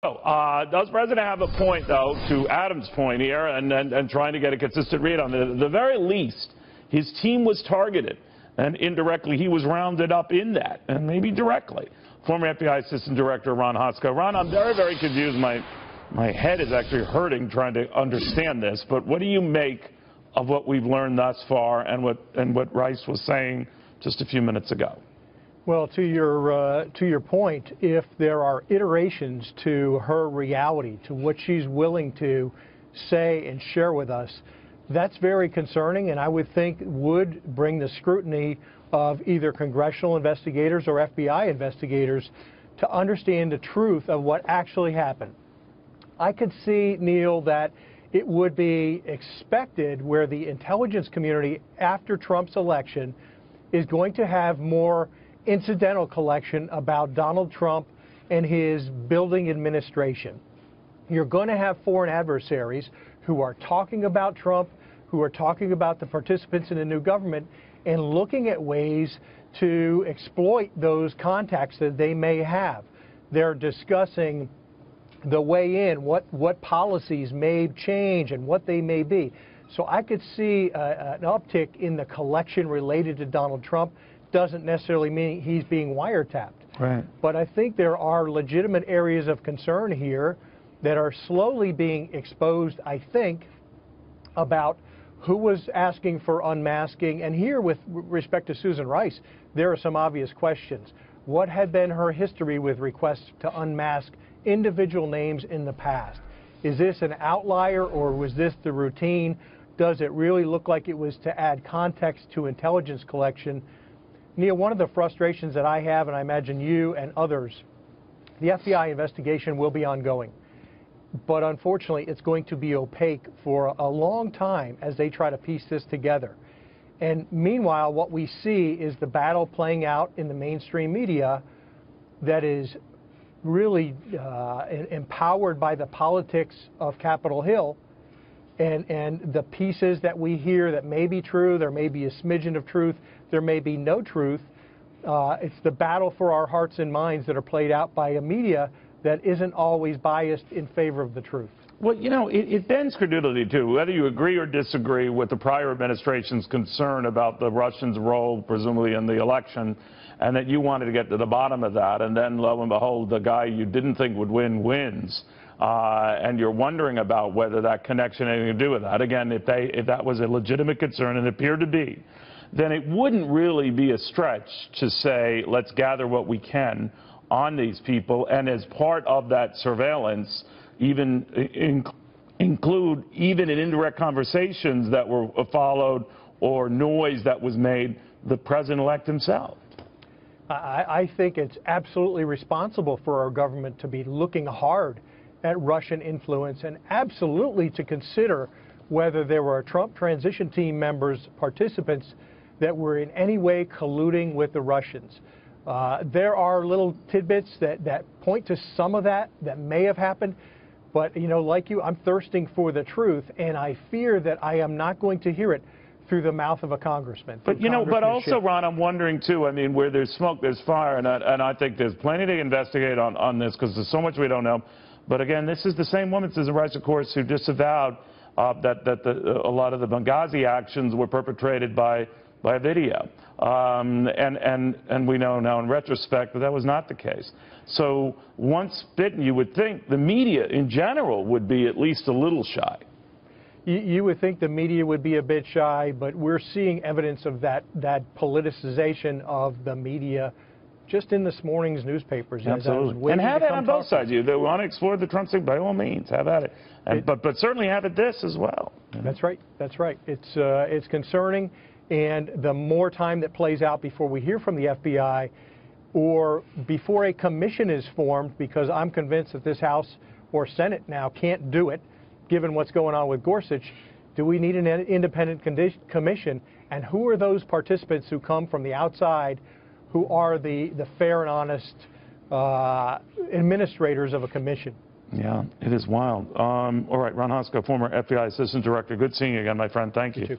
Does the president have a point, though, to Adam's point here, and trying to get a consistent read on it? At the very least, his team was targeted, and indirectly he was rounded up in that, and maybe directly. Former FBI Assistant Director Ron Hosko. Ron, I'm very, very confused. My head is actually hurting trying to understand this, but what do you make of what we've learned thus far and what Rice was saying just a few minutes ago? Well, to your point, if there are iterations to her reality, to what she's willing to say and share with us, that's very concerning, and I would think would bring the scrutiny of either congressional investigators or FBI investigators to understand the truth of what actually happened. I could see, Neil, that it would be expected where the intelligence community after Trump's election is going to have more incidental collection about Donald Trump and his building administration. You're going to have foreign adversaries who are talking about Trump, who are talking about the participants in the new government, and looking at ways to exploit those contacts that they may have. They're discussing the way in, what policies may change and what they may be. So I could see an uptick in the collection related to Donald Trump. Doesn't necessarily mean he's being wiretapped. Right. But I think there are legitimate areas of concern here that are slowly being exposed, I think, about who was asking for unmasking. And here, with respect to Susan Rice, there are some obvious questions. What had been her history with requests to unmask individual names in the past? Is this an outlier, or was this the routine? Does it really look like it was to add context to intelligence collection? Neil, one of the frustrations that I have, and I imagine you and others, the FBI investigation will be ongoing. But unfortunately, it's going to be opaque for a long time as they try to piece this together. And meanwhile, what we see is the battle playing out in the mainstream media that is really empowered by the politics of Capitol Hill. And the pieces that we hear that may be true, there may be a smidgen of truth, there may be no truth. It's the battle for our hearts and minds that are played out by a media that isn't always biased in favor of the truth. Well, you know, it bends credulity, too. Whether you agree or disagree with the prior administration's concern about the Russians' role, presumably, in the election, and that you wanted to get to the bottom of that, and then, lo and behold, the guy you didn't think would win wins. And you're wondering about whether that connection had anything to do with that. Again, if that was a legitimate concern, and it appeared to be, then it wouldn't really be a stretch to say, let's gather what we can on these people, and as part of that surveillance, even include even in indirect conversations that were followed or noise that was made, the president-elect himself. I think it's absolutely responsible for our government to be looking hard at Russian influence, and absolutely to consider whether there were Trump transition team members, participants, that were in any way colluding with the Russians. There are little tidbits that point to some of that may have happened, but, you know, like you, I'm thirsting for the truth, and I fear that I am not going to hear it through the mouth of a congressman. But, you know, but also, Ron, I'm wondering, too, I mean, where there's smoke, there's fire, and I think there's plenty to investigate on this, because there's so much we don't know. But again, this is the same woman, Susan Rice, of course, who disavowed that a lot of the Benghazi actions were perpetrated by video. And we know now in retrospect that was not the case. So once bitten, you would think the media in general would be at least a little shy. You would think the media would be a bit shy, but we're seeing evidence of that politicization of the media just in this morning's newspapers. Absolutely. And have it on both sides. You want to explore the Trump thing, by all means, have at it. But certainly have it this as well. That's right. That's right. It's concerning, and the more time that plays out before we hear from the FBI or before a commission is formed, because I'm convinced that this House or Senate now can't do it, given what's going on with Gorsuch. Do we need an independent commission? And who are those participants who come from the outside, who are the fair and honest administrators of a commission? Yeah, it is wild. All right, Ron Hosko, former FBI Assistant Director. Good seeing you again, my friend. Thank you. You too.